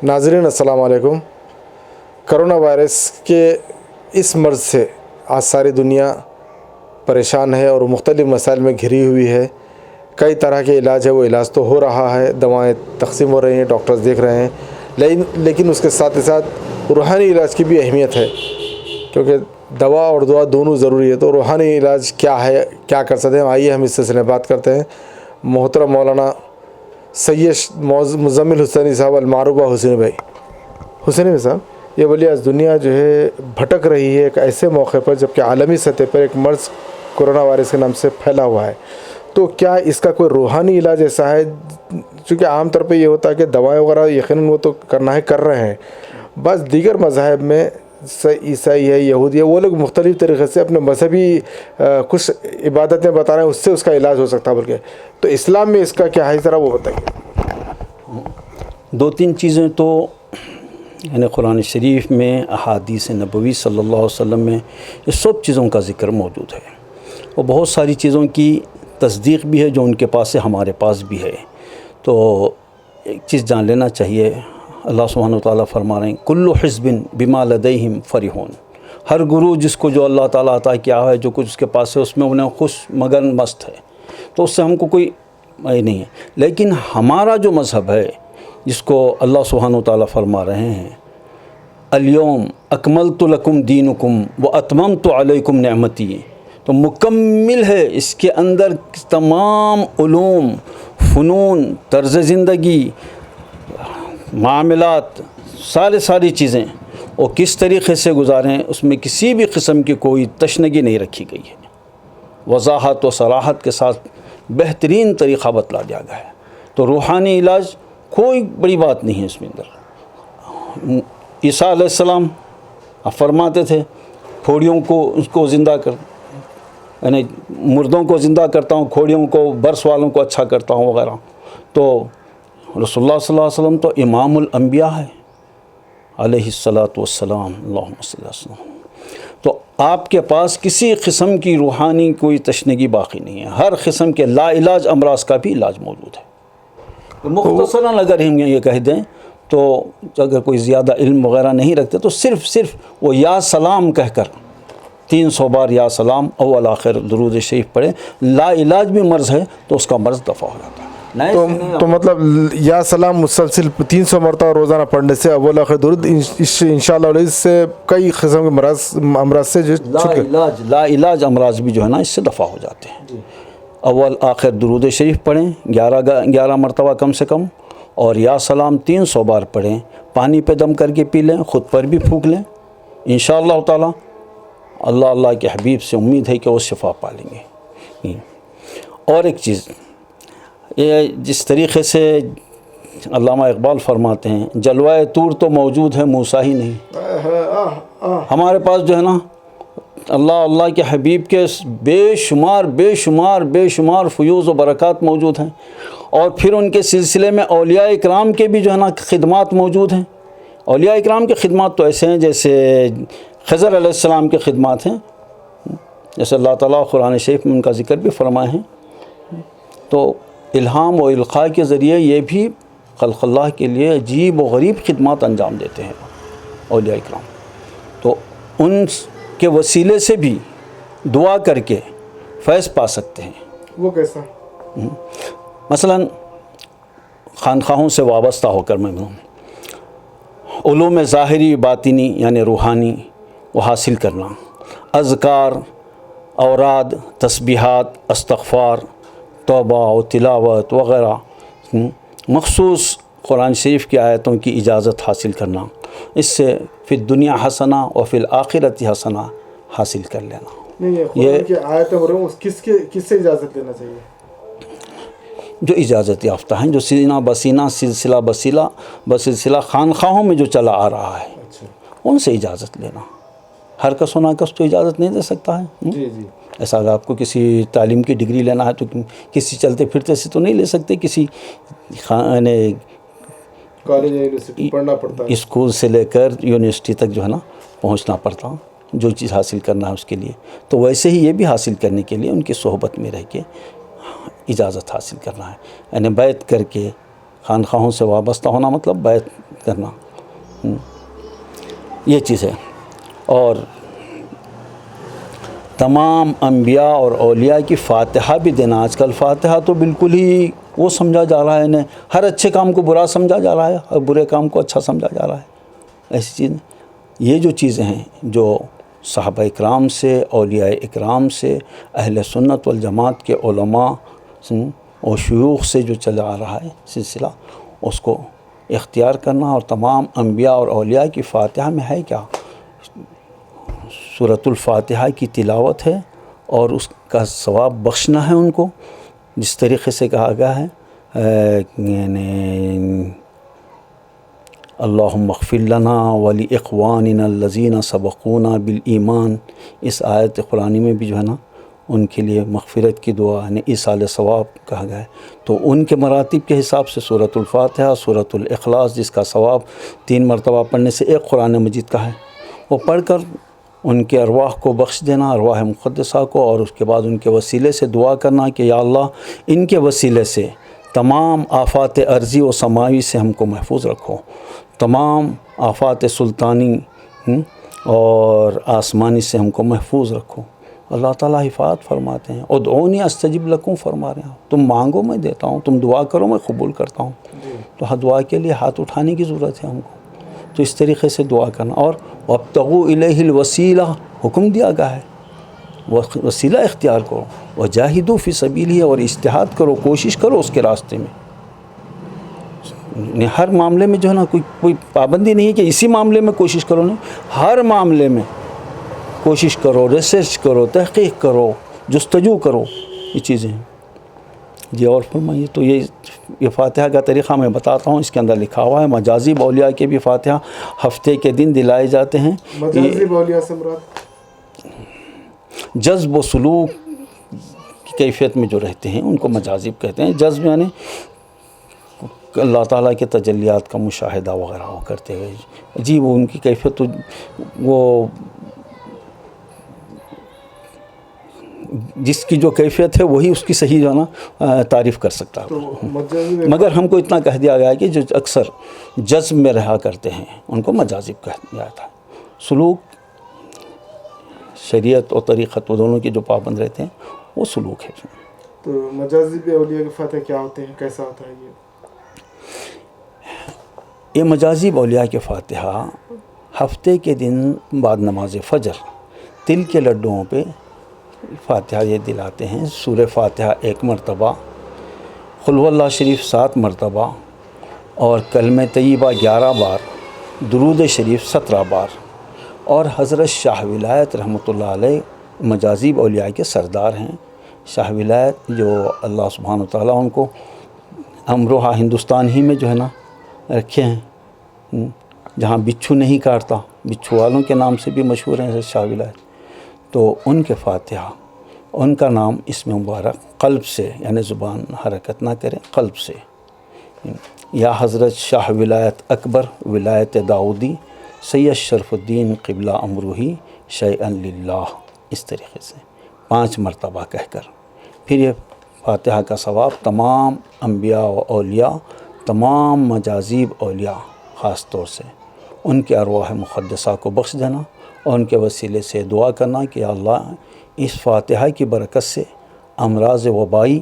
ناظرین السلام علیکم۔ کرونا وائرس کے اس مرض سے آج ساری دنیا پریشان ہے اور مختلف مسائل میں گھری ہوئی ہے۔ کئی طرح کے علاج ہے، وہ علاج تو ہو رہا ہے، دوائیں تقسیم ہو رہی ہیں، ڈاکٹرز دیکھ رہے ہیں، لیکن اس کے ساتھ ساتھ روحانی علاج کی بھی اہمیت ہے، کیونکہ دوا اور دعا دونوں ضروری ہے۔ تو روحانی علاج کیا ہے، کیا کر سکتے ہیں، آئیے ہم اس سلسلے میں بات کرتے ہیں۔ محترم مولانا سید مزمل حسینی صاحب المعروف حسینی بھائی، حسینی صاحب، یہ بولیے آج دنیا جو ہے بھٹک رہی ہے ایک ایسے موقع پر جبکہ عالمی سطح پر ایک مرض کرونا وائرس کے نام سے پھیلا ہوا ہے، تو کیا اس کا کوئی روحانی علاج ایسا ہے؟ چونکہ عام طور پہ یہ ہوتا ہے کہ دوائیں وغیرہ یقیناً وہ تو کرنا ہے، کر رہے ہیں، بس دیگر مذاہب میں عیسائی ہے، یہودی ہے، وہ لوگ مختلف طریقے سے اپنے مذہبی کچھ عبادتیں بتا رہے ہیں، اس سے اس کا علاج ہو سکتا ہے، بلکہ تو اسلام میں اس کا کیا ہے، ذرا وہ بتائیے۔ دو تین چیزیں تو یعنی قرآن شریف میں، احادیث نبوی صلی اللہ علیہ وسلم میں یہ سب چیزوں کا ذکر موجود ہے، اور بہت ساری چیزوں کی تصدیق بھی ہے جو ان کے پاس ہے، ہمارے پاس بھی ہے۔ تو ایک چیز جان لینا چاہیے، اللہ سبحانہ وتعالیٰ فرما رہے ہیں کل حزب بما لدیہم فرحون، ہر گروہ جس کو جو اللہ تعالیٰ عطا کیا ہے، جو کچھ اس کے پاس ہے، اس میں انہیں خوش مگن مست ہے، تو اس سے ہم کو کوئی نہیں ہے۔ لیکن ہمارا جو مذہب ہے، جس کو اللہ سبحانہ وتعالیٰ فرما رہے ہیں الیوم اکملت لکم دینکم واتممت علیکم نعمتی، تو مکمل ہے اس کے اندر تمام علوم، فنون، طرز زندگی، معاملات، ساری چیزیں، اور کس طریقے سے گزاریں، اس میں کسی بھی قسم کی کوئی تشنگی نہیں رکھی گئی ہے، وضاحت و صراحت کے ساتھ بہترین طریقہ بتلا دیا گیا ہے۔ تو روحانی علاج کوئی بڑی بات نہیں ہے اس میں اندر۔ عیسیٰ علیہ السلام آپ فرماتے تھے پھوڑیوں کو اس کو زندہ کر، یعنی مردوں کو زندہ کرتا ہوں، کھوڑیوں کو، برس والوں کو اچھا کرتا ہوں وغیرہ۔ تو رسول اللہ صلی اللہ علیہ وسلم تو امام الانبیاء ہے علیہ الصلاۃ والسلام، اللہم صلی اللہ علیہ وسلم۔ تو آپ کے پاس کسی قسم کی روحانی کوئی تشنگی باقی نہیں ہے، ہر قسم کے لا علاج امراض کا بھی علاج موجود ہے۔ مختصراً اگر ہم یہ کہہ دیں تو اگر کوئی زیادہ علم وغیرہ نہیں رکھتے تو صرف وہ یا سلام کہہ کر 300 بار یا سلام اول آخر درود شریف پڑھے، لا علاج بھی مرض ہے تو اس کا مرض دفع ہو جاتا ہے۔ تو مطلب یا سلام مسلسل 300 مرتبہ روزانہ پڑھنے سے اول آخر درود انشاءاللہ اس سے کئی قسم کے امراض سے لا علاج امراض بھی جو ہے نا اس سے دفع ہو جاتے ہیں۔ اول آخر درود شریف پڑھیں 11 مرتبہ کم سے کم، اور یا سلام 300 بار پڑھیں، پانی پہ دم کر کے پی لیں، خود پر بھی پھونک لیں، انشاءاللہ تعالی اللہ کے حبیب سے امید ہے کہ وہ شفا پا لیں گے۔ اور ایک چیز، یہ جس طریقے سے علامہ اقبال فرماتے ہیں جلوہ طور تو موجود ہے موسیٰ ہی نہیں، ہمارے پاس جو ہے نا اللہ کے حبیب کے بے شمار فیوز و برکات موجود ہیں، اور پھر ان کے سلسلے میں اولیاء اکرام کے بھی جو ہے نا خدمات موجود ہیں۔ اولیاء اکرام کے خدمات تو ایسے ہیں جیسے خضر علیہ السلام کے خدمات ہیں، جیسے اللہ تعالیٰ قرآن شریف میں ان کا ذکر بھی فرمائے ہیں۔ تو الہام و القاء کے ذریعے یہ بھی خلق اللہ کے لیے عجیب و غریب خدمات انجام دیتے ہیں اولیاء اکرام، تو ان کے وسیلے سے بھی دعا کر کے فیض پا سکتے ہیں۔ وہ کیسا؟ مثلا خانقاہوں سے وابستہ ہو کر میں علوم ظاہری باطنی یعنی روحانی وہ حاصل کرنا، اذکار، اوراد، تسبیحات، استغفار، توبہ و تلاوت وغیرہ، مخصوص قرآن شریف کی آیتوں کی اجازت حاصل کرنا، اس سے فی الدنیا حسنہ و فی الآخرت حسنہ حاصل کر لینا۔ یہ آیتیں ہو رہی ہیں، کس سے اجازت لینا چاہیے؟ جو اجازت یافتہ ہیں، جو سینہ بسینہ بسلسلہ خانقاہوں میں جو چلا آ رہا ہے، ان سے اجازت لینا۔ ہر کس و ناکس تو اجازت نہیں دے سکتا ہے۔ ایسا اگر آپ کو کسی تعلیم کی ڈگری لینا ہے تو کسی چلتے پھرتے سے تو نہیں لے سکتے، کسی کالج یونیورسٹی پڑھنا پڑتا ہے، اسکول سے لے کر یونیورسٹی تک جو ہے نا پہنچنا پڑتا، جو چیز حاصل کرنا ہے اس کے لیے۔ تو ویسے ہی یہ بھی حاصل کرنے کے لیے ان کی صحبت میں رہ کے اجازت حاصل کرنا ہے، یعنی بیعت کر کے خانقاہوں سے وابستہ ہونا، مطلب بیعت کرنا، یہ چیز ہے۔ اور تمام انبیاء اور اولیاء کی فاتحہ بھی دینا۔ آج کل فاتحہ تو بالکل ہی وہ سمجھا جا رہا ہے، انہیں ہر اچھے کام کو برا سمجھا جا رہا ہے اور برے کام کو اچھا سمجھا جا رہا ہے، ایسی چیز۔ یہ جو چیزیں ہیں جو صحابہ اکرام سے، اولیاء اکرام سے، اہل سنت والجماعت کے علماء اور شیوخ سے جو چلا آ رہا ہے سلسلہ، اس کو اختیار کرنا۔ اور تمام انبیاء اور اولیاء کی فاتحہ میں ہے کیا؟ سورۃ الفاتحہ کی تلاوت ہے اور اس کا ثواب بخشنا ہے ان کو، جس طریقے سے کہا گیا ہے یعنی اللہم اغفر لنا ولاخواننا الذین سبقونا بالایمان، اس آیت قرآنی میں بھی جو ہے نا ان کے لیے مغفرت کی دعا یعنی ایصال ثواب کہا گیا ہے۔ تو ان کے مراتب کے حساب سے سورۃ الفاتحہ، سورۃ الاخلاص، جس کا ثواب 3 مرتبہ پڑھنے سے ایک قرآن مجید کا ہے، وہ پڑھ کر ان کے ارواح کو بخش دینا، ارواح مقدسہ کو، اور اس کے بعد ان کے وسیلے سے دعا کرنا کہ یا اللہ ان کے وسیلے سے تمام آفات ارضی و سماوی سے ہم کو محفوظ رکھو، تمام آفات سلطانی اور آسمانی سے ہم کو محفوظ رکھو۔ اللہ تعالیٰ حفاظت فرماتے ہیں، ادعونی استجب لکم فرما رہے ہیں، تم مانگو میں دیتا ہوں، تم دعا کرو میں قبول کرتا ہوں۔ تو دعا کے لیے ہاتھ اٹھانے کی ضرورت ہے ہم کو، تو اس طریقے سے دعا کرنا۔ اور وابتغوا الیہ الوسیلہ حکم دیا گیا ہے، وسیلہ اختیار کرو، وجاہدوا فی سبیلہ، اور اجتہاد کرو، کوشش کرو اس کے راستے میں۔ ہر معاملے میں جو ہے نا کوئی پابندی نہیں ہے کہ اسی معاملے میں کوشش کرو، نہیں، ہر معاملے میں کوشش کرو، ریسرچ کرو، تحقیق کرو، جستجو کرو، یہ چیزیں ہیں۔ جی اور فرمائیے۔ تو یہ فاتحہ کا طریقہ میں بتاتا ہوں، اس کے اندر لکھا ہوا ہے۔ مجازی اولیاء کے بھی فاتحہ ہفتے کے دن دلائے جاتے ہیں۔ مجازی اولیاء سے مراد جذب و سلوک کی کیفیت میں جو رہتے ہیں ان کو مجازب کہتے ہیں۔ جذب یعنی اللہ تعالیٰ کے تجلیات کا مشاہدہ وغیرہ وہ کرتے ہوئے، جی وہ ان کی کیفیت تو وہ جس کی جو کیفیت ہے وہی اس کی صحیح جو ہے نا تعریف کر سکتا ہے۔ مگر ہم کو اتنا کہہ دیا گیا ہے کہ جو اکثر جذب میں رہا کرتے ہیں ان کو مجازب کہہ دیا جاتا ہے۔ سلوک، شریعت اور طریقت، وہ دونوں کے جو پابند رہتے ہیں وہ سلوک ہے۔ تو مجازی اولیاء کے فاتحہ کیا ہوتے ہیں، کیسا ہوتا ہے یہ مجازی اولیاء کے فاتحہ ہفتے کے دن بعد نماز فجر تل کے لڈوؤں پہ فاتحہ یہ دلاتے ہیں۔ سورہ فاتحہ 1 مرتبہ، قل هو اللہ شریف 7 مرتبہ، اور کلمہ طیبہ 11 بار، درود شریف 17 بار۔ اور حضرت شاہ ولایت رحمۃ اللہ علیہ مجازی اولیاء کے سردار ہیں۔ شاہ ولایت جو اللہ سبحانہ وتعالیٰ ان کو امروہہ ہندوستان ہی میں جو ہے نا رکھے ہیں، جہاں بچھو نہیں کاٹتا، بچھو والوں کے نام سے بھی مشہور ہیں حضرت شاہ ولایت۔ تو ان کے فاتحہ، ان کا نام اس میں مبارک قلب سے، یعنی زبان حرکت نہ کریں، قلب سے، یا حضرت شاہ ولایت اکبر ولایت داؤدی سید شرف الدین قبلہ امروہی شیئا للہ، اس طریقے سے 5 مرتبہ کہہ کر پھر یہ فاتحہ کا ثواب تمام انبیاء و اولیاء، تمام مجازیب اولیاء خاص طور سے ان کے ارواح مقدسہ کو بخش دینا، اور ان کے وسیلے سے دعا کرنا کہ اللہ اس فاتحہ کی برکت سے امراض وبائی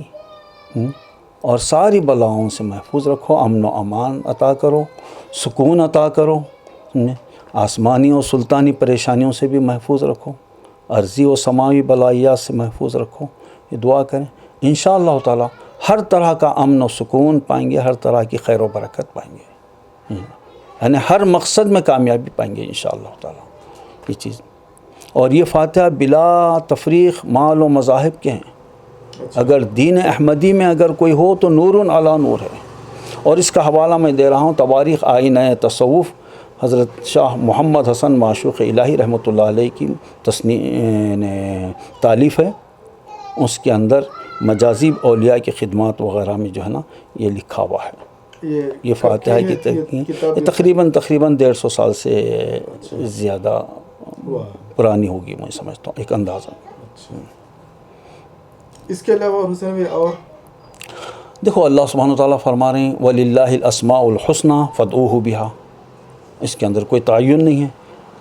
اور ساری بلاؤں سے محفوظ رکھو، امن و امان عطا کرو، سکون عطا کرو، آسمانی اور سلطانی پریشانیوں سے بھی محفوظ رکھو، عرضی و سماوی بلائیات سے محفوظ رکھو۔ یہ دعا کریں، انشاءاللہ تعالی ہر طرح کا امن و سکون پائیں گے، ہر طرح کی خیر و برکت پائیں گے، یعنی ہر مقصد میں کامیابی پائیں گے انشاءاللہ تعالی یہ چیز۔ اور یہ فاتحہ بلا تفریق مال و مذاہب کے ہیں۔ اگر دین احمدی میں اگر کوئی ہو تو نور علی نور ہے۔ اور اس کا حوالہ میں دے رہا ہوں، تواریخ آئینہ تصوف حضرت شاہ محمد حسن معشوق الہی رحمۃ اللہ علیہ کی تالیف ہے، اس کے اندر مجازی اولیاء کی خدمات وغیرہ میں جو ہے نا یہ لکھا ہوا ہے۔ یہ فاتحہ کی یہ تقریباً 150 سال سے زیادہ پرانی ہوگی، میں سمجھتا ہوں، ایک اندازہ۔ اس کے علاوہ حسین اور دیکھو اللہ سبحانہ وتعالیٰ فرما رہے ہیں وَلِلَّهِ الْأَسْمَاءُ الْحُسْنَى فَادْعُوهُ بِهَا، اس کے اندر کوئی تعین نہیں ہے.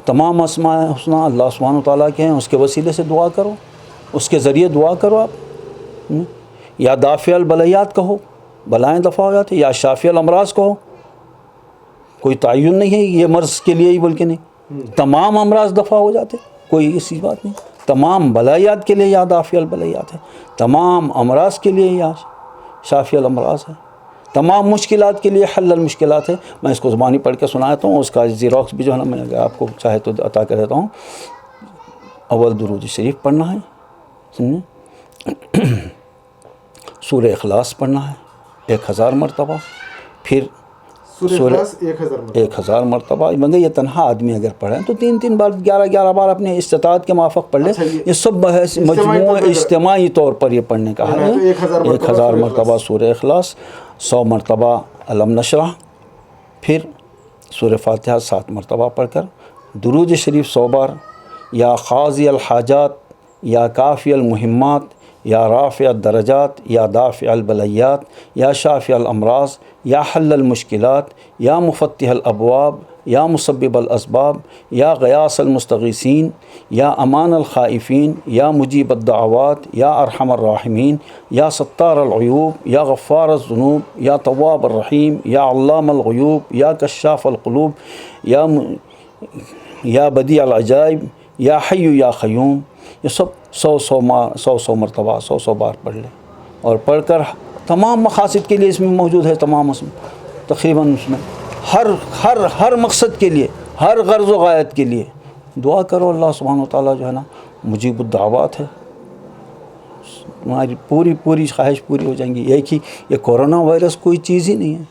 تمام اسماء حسنہ اللہ سبحانہ و تعالیٰ کے ہیں, اس کے وسیلے سے دعا کرو, اس کے ذریعے دعا کرو آپ. یا دافع البلیات کہو, بلائیں دفع ہو جاتے, یا شافی الامراض کہو. کوئی تعین نہیں ہے یہ مرض کے لیے ہی, بلکہ نہیں, تمام امراض دفع ہو جاتے, کوئی ایسی بات نہیں. تمام بلایات کے لیے یا دافع البلیات ہے, تمام امراض کے لیے یا شافی الامراض ہے, تمام مشکلات کے لیے حل المشکلات ہے. میں اس کو زبانی پڑھ کے سناتا ہوں, اس کا زیروکس بھی جو ہے نا میں آپ کو چاہے تو عطا کر دیتا ہوں. اول درود شریف پڑھنا ہے, سمجھیں, سورہ اخلاص پڑھنا ہے 1000 مرتبہ, پھر سورہ 1000 مرتبہ. بندے یہ تنہا آدمی اگر پڑھیں تو 3 بار 11 بار اپنے استطاعت کے موافق پڑھ لے. یہ سب مجموعہ اجتماعی طور پر یہ پڑھنے کا ہے. 1000 مرتبہ سورہ اخلاص, 100 مرتبہ علم نشرح, پھر سورہ فاتحہ 7 مرتبہ پڑھ کر درود شریف 100 بار, یا قاضی الحاجات, یا کافی المہمات, یا رافع الدرجات, یا دافع البلیات, یا شافع الامراض, یا حل المشکلات, یا مفتح الابواب, یا مسبب الاسباب, یا غیاث المستغیثین, یا امان الخائفین, یا مجیب الدعوات, یا ارحم الراحمین, یا ستار العیوب, یا غفار الذنوب, یا تواب الرحیم, یا علام الغیوب, یا کشاف القلوب, یا بدیع العجائب, یا حی یا قیوم. یہ سب 100 مرتبہ 100 بار پڑھ لیں, اور پڑھ کر تمام مقاصد کے لیے اس میں موجود ہے, تمام اس میں تقریباً اس میں ہر مقصد کے لیے, ہر غرض و غایت کے لیے دعا کرو. اللہ سبحانہ و تعالیٰ جو ہے نا مجیب الدعوات ہے, تمہاری پوری خواہش پوری ہو جائیں گی. ایک ہی یہ کورونا وائرس کوئی چیز ہی نہیں ہے.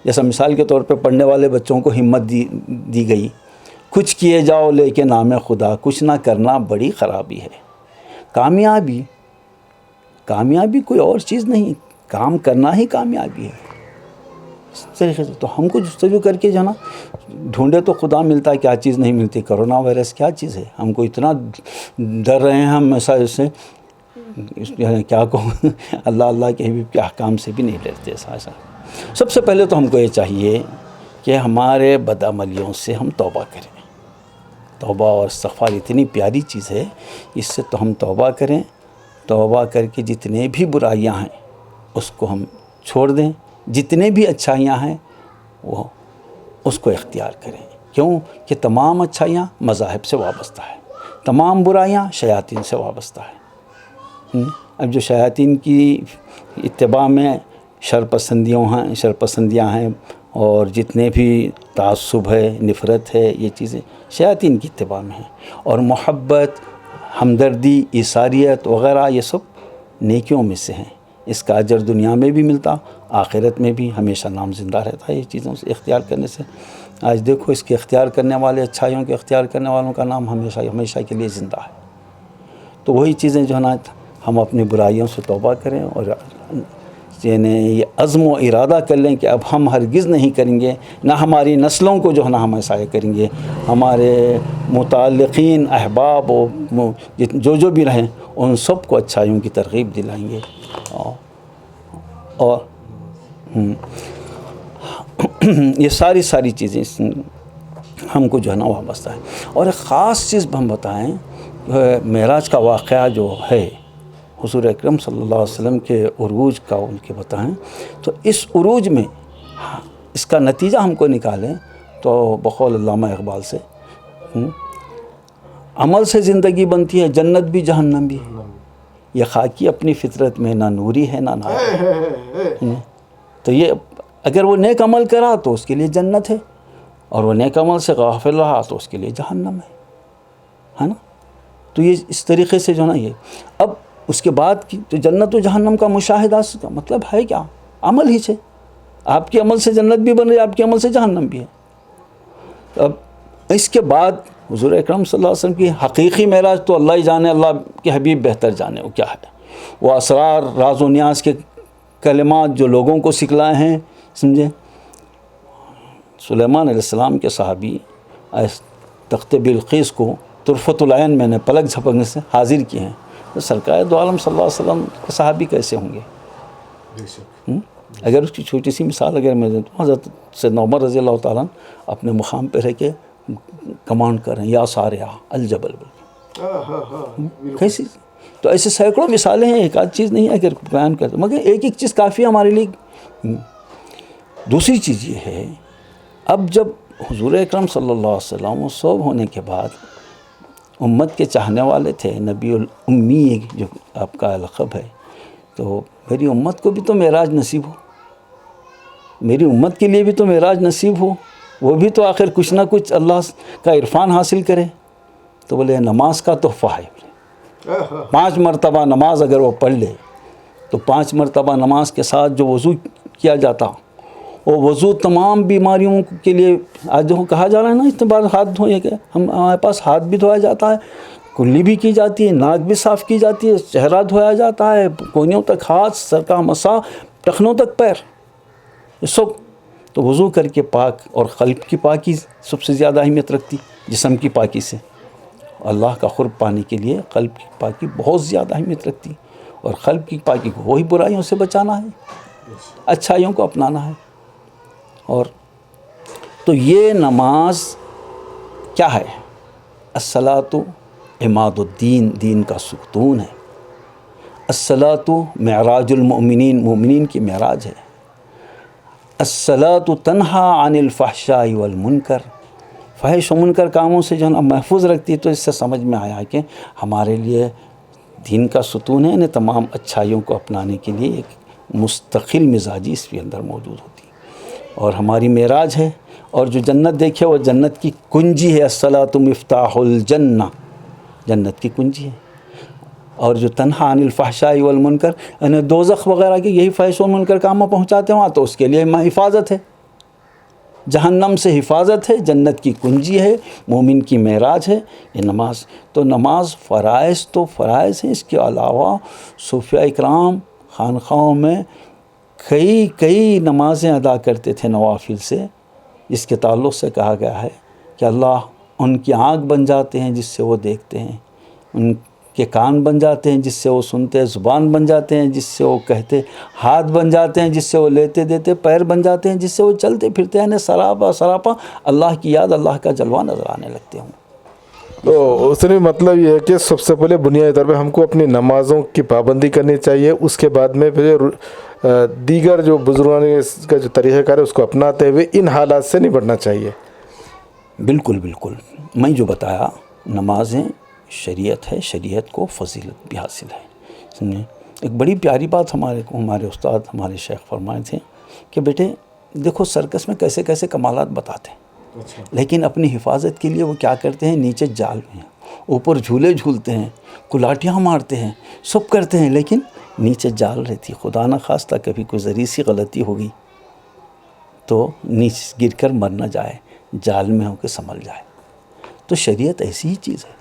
جیسا مثال کے طور پہ پڑھنے والے بچوں کو ہمت دی گئی, کچھ کیے جاؤ لے کے نام خدا, کچھ نہ کرنا بڑی خرابی ہے. کامیابی کوئی اور چیز نہیں, کام کرنا ہی کامیابی ہے. اس طریقے سے تو ہم کو جستجو کر کے جو ہے نا ڈھونڈے تو خدا ملتا ہے, کیا چیز نہیں ملتی. کرونا وائرس کیا چیز ہے, ہم کو اتنا ڈر رہے ہیں ہم, ایسا اسے کیا کہوں, اللہ کے حبیب کے احکام سے بھی نہیں ڈرتے. ایسا سب سے پہلے تو ہم کو یہ چاہیے کہ ہمارے بدعملیوں سے ہم توبہ کریں. توبہ اور استغفار اتنی پیاری چیز ہے, اس سے تو ہم توبہ کریں. توبہ کر کے جتنے بھی برائیاں ہیں اس کو ہم چھوڑ دیں, جتنے بھی اچھائیاں ہیں وہ اس کو اختیار کریں. کیوں کہ تمام اچھائیاں مذاہب سے وابستہ ہیں, تمام برائیاں شیاطین سے وابستہ ہیں. اب جو شیاطین کی اتباع میں شرپسندیاں ہیں, اور جتنے بھی تعصب ہے, نفرت ہے, یہ چیزیں شیاطین کی اتباع میں ہیں. اور محبت, ہمدردی, عیساریت وغیرہ یہ سب نیکیوں میں سے ہیں. اس کا اجر دنیا میں بھی ملتا, آخرت میں بھی ہمیشہ نام زندہ رہتا ہے یہ چیزوں سے اختیار کرنے سے. آج دیکھو اس کے اختیار کرنے والے, اچھائیوں کے اختیار کرنے والوں کا نام ہمیشہ کے لیے زندہ ہے. تو وہی چیزیں جو ہے نا ہم اپنی برائیوں سے توبہ کریں, اور یعنی یہ عزم و ارادہ کر لیں کہ اب ہم ہرگز نہیں کریں گے, نہ ہماری نسلوں کو جو ہے نا ہم ایسا کریں گے. ہمارے متعلقین, احباب جو بھی رہیں ان سب کو اچھائیوں کی ترغیب دلائیں گے. اور یہ ساری چیزیں ہم کو جو ہے نا وابستہ ہے. اور ایک خاص چیز ہم بتائیں, معراج کا واقعہ جو ہے, حضور اکرم صلی اللہ علیہ وسلم کے عروج کا ان کے بتائیں, تو اس عروج میں اس کا نتیجہ ہم کو نکالیں تو بقول علامہ اقبال سے, عمل سے زندگی بنتی ہے جنت بھی جہنم بھی, یہ خاکی اپنی فطرت میں نہ نوری ہے نہ ناری. تو یہ اگر وہ نیک عمل کرا تو اس کے لیے جنت ہے, اور وہ نیک عمل سے غافل رہا تو اس کے لیے جہنم ہے نا. تو یہ اس طریقے سے جو نا یہ اب اس کے بعد کی تو جنت و جہنم کا مشاہدہ کا مطلب ہے کیا, عمل ہی سے. آپ کے عمل سے جنت بھی بن رہی ہے, آپ کے عمل سے جہنم بھی ہے. اب اس کے بعد حضور اکرم صلی اللہ علیہ وسلم کی حقیقی معراج تو اللہ ہی جانے, اللہ کے حبیب بہتر جانے وہ کیا ہے. وہ اسرار, راز و نیاز کے کلمات جو لوگوں کو سکھلائے ہیں, سمجھے. سلیمان علیہ السلام کے صحابی تخت بلقیس کو طرفت العین میں نے پلک جھپکنے سے حاضر کیے ہیں. تو سرکار دو عالم صلی اللہ علیہ وسلم کے صحابی کیسے ہوں گے؟ اگر اس کی چھوٹی سی مثال اگر میں دوں تو حضرت سیدنا عمر رضی اللہ تعالیٰ عنہ اپنے مقام پہ رہ کے کمانڈ کر رہے ہیں یا ساریا الجبل کیسی. تو ایسے سینکڑوں مثالیں ہیں, ایک آدھ چیز نہیں ہے اگر بیان کرتے, مگر ایک ایک چیز کافی ہے ہمارے لیے. دوسری چیز یہ ہے, اب جب حضور اکرم صلی اللہ علیہ وسلم صوب ہونے کے بعد امت کے چاہنے والے تھے, نبی الامی جو آپ کا لقب ہے, تو میری امت کو بھی تو معراج نصیب ہو, میری امت کے لیے بھی تو معراج نصیب ہو, وہ بھی تو آخر کچھ نہ کچھ اللہ کا عرفان حاصل کرے. تو بولے نماز کا تحفہ ہے, 5 مرتبہ نماز اگر وہ پڑھ لے تو 5 مرتبہ نماز کے ساتھ جو وضو کیا جاتا, وہ وضو تمام بیماریوں کے لیے, آج جو کہا جا رہا ہے نا اتنے بار ہاتھ دھوئے کہ ہمارے پاس ہاتھ بھی دھویا جاتا ہے, کلی بھی کی جاتی ہے, ناک بھی صاف کی جاتی ہے, چہرہ دھویا جاتا ہے, کونیوں تک ہاتھ, سر کا مسا, ٹخنوں تک پیر, یہ سب. تو وضو کر کے پاک, اور قلب کی پاکی سب سے زیادہ اہمیت رکھتی جسم کی پاکی سے. اللہ کا قرب پانے کے لیے قلب کی پاکی بہت زیادہ اہمیت رکھتی, اور قلب کی پاکی کو وہی برائیوں سے بچانا ہے, اچھائیوں کو اپنانا ہے. اور تو یہ نماز کیا ہے؟ الصلاۃ عماد الدین, دین کا ستون ہے. الصلاۃ معراج المؤمنین, مومنین کی معراج ہے. الصلاۃ تنہا عن الفحشاء والمنکر, فحش و منکر کاموں سے جو ہے نا محفوظ رکھتی ہے. تو اس سے سمجھ میں آیا کہ ہمارے لیے دین کا ستون ہے, انہیں تمام اچھائیوں کو اپنانے کے لیے ایک مستقل مزاجی اس کے اندر موجود ہوتی. اور ہماری معراج ہے, اور جو جنت دیکھے وہ جنت کی کنجی ہے. الصلاۃ مفتاح الجنہ, جنت کی کنجی ہے. اور جو تنہا عن الفحشاء والمنکر, یعنی دوزخ وغیرہ کے یہی فحش و منکر کاموں پہنچاتے ہیں وہاں, تو اس کے لیے حفاظت ہے, جہنم سے حفاظت ہے, جنت کی کنجی ہے, مومن کی معراج ہے یہ نماز. تو نماز فرائض تو فرائض ہیں, اس کے علاوہ صوفیاء اکرام خانقاہوں میں کئی نمازیں ادا کرتے تھے نوافل سے, جس کے تعلق سے کہا گیا ہے کہ اللہ ان کی آنکھ بن جاتے ہیں جس سے وہ دیکھتے ہیں, ان کے کان بن جاتے ہیں جس سے وہ سنتے ہیں, زبان بن جاتے ہیں جس سے وہ کہتے, ہاتھ بن جاتے ہیں جس سے وہ لیتے دیتے, پیر بن جاتے ہیں جس سے وہ چلتے پھرتے ہیں, سراپا اللہ کی یاد, اللہ کا جلوہ نظر آنے لگتے ہوں. تو اس میں مطلب یہ ہے کہ سب سے پہلے بنیادی طور پہ ہم کو اپنی نمازوں کی پابندی کرنی چاہیے, اس کے بعد میں پھر دیگر جو بزرگان کا جو طریقہ کار ہے اس کو اپناتے ہوئے ان حالات سے نپٹنا چاہیے. بالکل بالکل, میں جو بتایا نمازیں شریعت ہے, شریعت کو فضیلت بھی حاصل ہے. سمجھے, ایک بڑی پیاری بات ہمارے استاد, ہمارے شیخ فرمائے تھے کہ بیٹے دیکھو سرکس میں کیسے کیسے کمالات بتاتے ہیں, لیکن اپنی حفاظت کے لیے وہ کیا کرتے ہیں, نیچے جال میں ہیں, اوپر جھولے جھولتے ہیں, کلاٹیاں مارتے ہیں, سب کرتے ہیں, لیکن نیچے جال رہتی. خدا نہ خواستہ کبھی کوئی ذری سی غلطی ہوگی تو نیچے گر کر مر نہ جائے, جال میں ہو کے سنبھل جائے. تو شریعت ایسی ہی چیز ہے,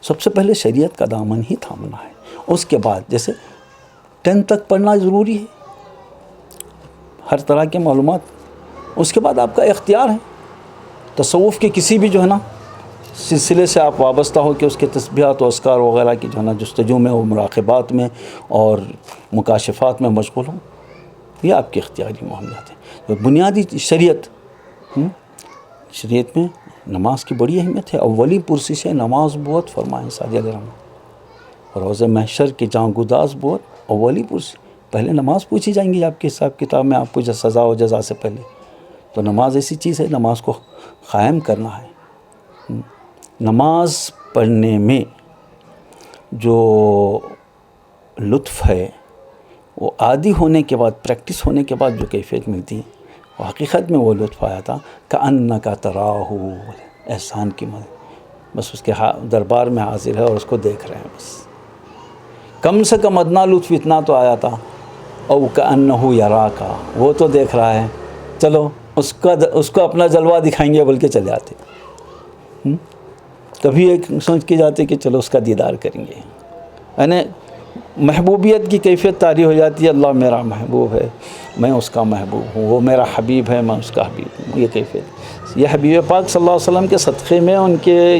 سب سے پہلے شریعت کا دامن ہی تھامنا ہے. اس کے بعد جیسے 10 تک پڑھنا ضروری ہے, ہر طرح کے معلومات. اس کے بعد آپ کا اختیار ہے, تصوف کے کسی بھی جو ہے نا سلسلے سے آپ وابستہ ہو کہ اس کے تسبیحات و اذکار وغیرہ کی جو ہے نا جستجو میں اور مراقبات میں اور مکاشفات میں مشغول ہوں, یہ آپ کے اختیاری معاملات ہیں. بنیادی شریعت میں نماز کی بڑی اہمیت ہے. اولی پرسش ہے نماز بہت فرمائیں سادی علیہ رحمہ, روز محشر کے جاں گداز بہت, اولی پرسش پہلے نماز پوچھی جائیں گی آپ کے حساب کتاب میں, آپ کو سزا و جزا سے پہلے. تو نماز ایسی چیز ہے, نماز کو قائم کرنا ہے. نماز پڑھنے میں جو لطف ہے وہ عادی ہونے کے بعد, پریکٹس ہونے کے بعد جو کیفیت ملتی ہے, وہ حقیقت میں وہ لطف آیا تھا کأنک تراہ, احسان کی مدد, بس اس کے دربار میں حاضر ہے اور اس کو دیکھ رہے ہیں. بس کم سے کم ادنا لطف اتنا تو آیا تھا, او کأنہ یراک, وہ تو دیکھ رہا ہے, چلو اس کو اپنا جلوہ دکھائیں گے بول کے چلے آتے. کبھی ایک سوچ کے جاتے کہ چلو اس کا دیدار کریں گے, یعنی محبوبیت کی کیفیت طاری ہو جاتی ہے. اللہ میرا محبوب ہے, میں اس کا محبوب ہوں, وہ میرا حبیب ہے, میں اس کا حبیب ہوں. یہ کیفیت یہ حبیب پاک صلی اللہ علیہ وسلم کے صدقے میں, ان کے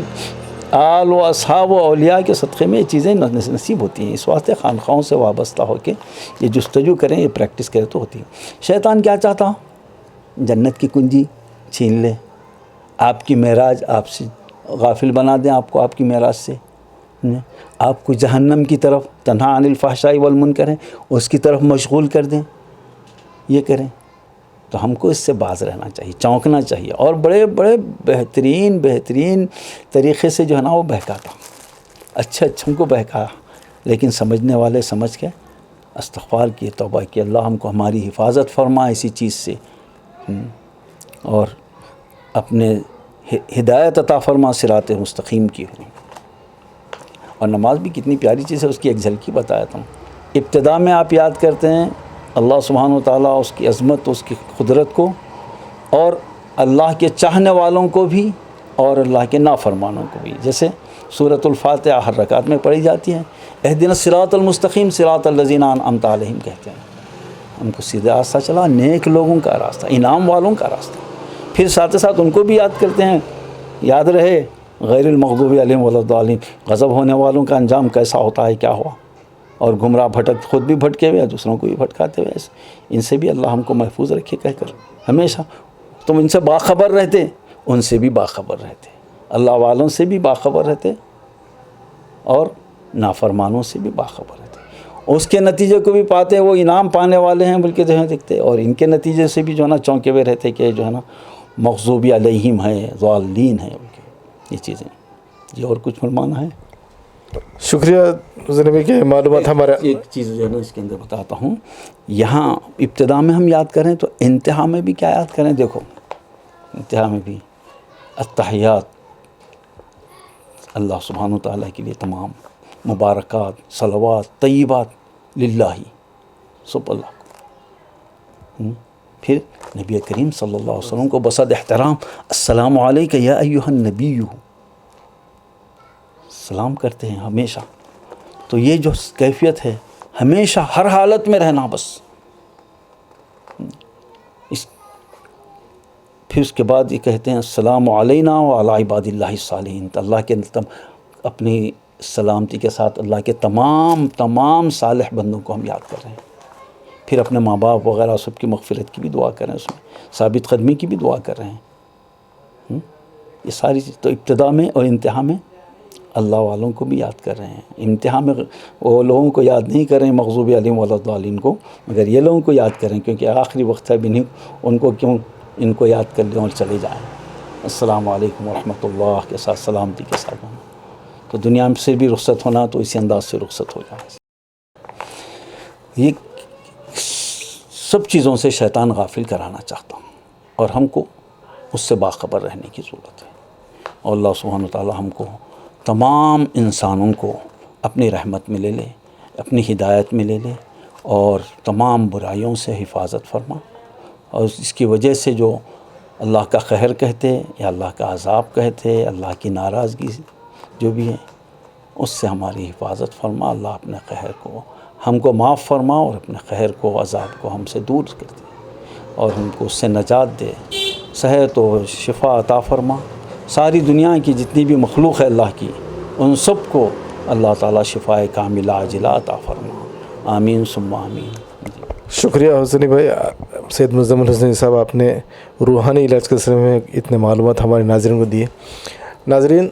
آل و اصحاب و اولیاء کے صدقے میں یہ چیزیں نصیب ہوتی ہیں. اس واسطے خانقاہوں سے وابستہ ہو کے یہ جستجو کریں، یہ پریکٹس کریں تو ہوتی ہے. شیطان کیا چاہتا؟ جنت کی کنجی چھین لے، آپ کی معراج آپ سے غافل بنا دیں، آپ کو آپ کی معراج سے، آپ کو جہنم کی طرف تنہا عن الفحشاء والمنکر اس کی طرف مشغول کر دیں. یہ کریں تو ہم کو اس سے باز رہنا چاہیے، چونکنا چاہیے. اور بڑے بڑے بہترین طریقے سے جو ہے نا وہ بہکاتا، اچھوں کو بہکا، لیکن سمجھنے والے سمجھ کے استغفار کیے، توبہ کی، اللہ ہم کو ہماری حفاظت فرما اسی چیز سے، اور اپنے ہدایت عطا فرما صراط مستقیم کی ہو. اور نماز بھی کتنی پیاری چیز ہے، اس کی ایک جھلکی بتایا تھا. ابتدا میں آپ یاد کرتے ہیں اللہ سبحانہ و تعالیٰ، اس کی عظمت، اس کی قدرت کو، اور اللہ کے چاہنے والوں کو بھی اور اللہ کے نافرمانوں کو بھی. جیسے سورۃ الفاتحہ ہر رکعت میں پڑھی جاتی ہے، اہدنا الصراط المستقیم صراط الذین انعمت علیہم کہتے ہیں. ہم کو سیدھا راستہ چلا، نیک لوگوں کا راستہ، انعام والوں کا راستہ. پھر ساتھ ساتھ ان کو بھی یاد کرتے ہیں، یاد رہے غیر المغضوب علیہم ولا الضالین، غضب ہونے والوں کا انجام کیسا ہوتا ہے، کیا ہوا، اور گمراہ خود بھی بھٹکے ہوئے، دوسروں کو بھی بھٹکاتے ہوئے. ان سے بھی اللہ ہم کو محفوظ رکھے کہہ کر ہمیشہ تم ان سے باخبر رہتے، ان سے بھی باخبر رہتے، اللہ والوں سے بھی باخبر رہتے اور نافرمانوں سے بھی باخبر رہتے. اس کے نتیجے کو بھی پاتے، وہ انعام پانے والے ہیں بلکہ جو ہے دکھتے، اور ان کے نتیجے سے بھی جو ہے نا چونکے ہوئے رہتے کہ جو ہے نا مغضوب علیہم ہے، ضالین ہے، یہ چیزیں. یہ اور کچھ فرمانا ہے؟ شکریہ نبی کے معلومات ہمارے. ایک چیز جو ہے نا اس کے اندر بتاتا ہوں، یہاں ابتدا میں ہم یاد کریں تو انتہا میں بھی کیا یاد کریں؟ دیکھو انتہا میں بھی التحیات اللہ سبحانہ و تعالیٰ کے لیے تمام مبارکات، صلوات، طیبات للہ سب اللہ کو. پھر نبی کریم صلی اللہ علیہ وسلم کو بصد احترام السلام علیک یا ایھا النبی سلام کرتے ہیں ہمیشہ. تو یہ جو کیفیت ہے ہمیشہ ہر حالت میں رہنا بس. پھر اس کے بعد یہ کہتے ہیں السلام علینا وعلی عباد اللہ الصالحین، تو اللہ کے اپنی سلامتی کے ساتھ اللہ کے تمام صالح بندوں کو ہم یاد کر رہے ہیں. پھر اپنے ماں باپ وغیرہ سب کی مغفرت کی بھی دعا کر رہے ہیں، اس میں ثابت قدمی کی بھی دعا کر رہے ہیں. یہ ساری چیز تو ابتدا میں اور انتہا میں اللہ والوں کو بھی یاد کر رہے ہیں. انتہا میں وہ لوگوں کو یاد نہیں کر رہے ہیں مغضوب علیہم ولا الضالین کو، مگر یہ لوگوں کو یاد کریں کیونکہ آخری وقت ہے بھی نہیں، ان کو کیوں ان کو یاد کر لیں اور چلے جائیں. السلام علیکم ورحمۃ اللہ کے ساتھ سلامتی کے ساتھ ہونا. تو دنیا سے بھی رخصت ہونا تو اسی انداز سے رخصت ہو جائے. یہ سب چیزوں سے شیطان غافل کرانا چاہتا ہوں، اور ہم کو اس سے باخبر رہنے کی ضرورت ہے. اور اللہ سبحانہ و تعالی ہم کو تمام انسانوں کو اپنی رحمت میں لے لے، اپنی ہدایت میں لے لے، اور تمام برائیوں سے حفاظت فرما. اور اس کی وجہ سے جو اللہ کا قہر کہتے یا اللہ کا عذاب کہتے، اللہ کی ناراضگی جو بھی ہے، اس سے ہماری حفاظت فرما. اللہ اپنے قہر کو ہم کو معاف فرما، اور اپنے قہر کو، عذاب کو ہم سے دور کر دے، اور ہم کو اس سے نجات دے. صحت و شفا عطا فرما. ساری دنیا کی جتنی بھی مخلوق ہے اللہ کی، ان سب کو اللہ تعالیٰ شفا کاملہ عاجلہ عطا فرما. آمین ثم آمین. شکریہ حسنی بھائی. سید مزمل حسنی صاحب، آپ نے روحانی علاج کے سلسلے میں اتنے معلومات ہمارے ناظرین کو دیے. ناظرین،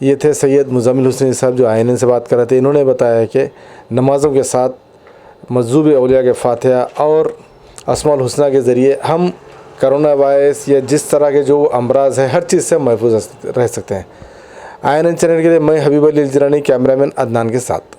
یہ تھے سید مزمل حسنی صاحب جو INN سے بات کر رہے تھے. انہوں نے بتایا کہ نمازوں کے ساتھ مجذوب اولیاء کے فاتحہ اور اسماء الحسنہ کے ذریعے ہم کرونا وائرس یا جس طرح کے جو امراض ہیں ہر چیز سے محفوظ رہ سکتے ہیں. INN چینل کے لیے میں حبیب علی الجرانی، کیمرہ مین عدنان کے ساتھ.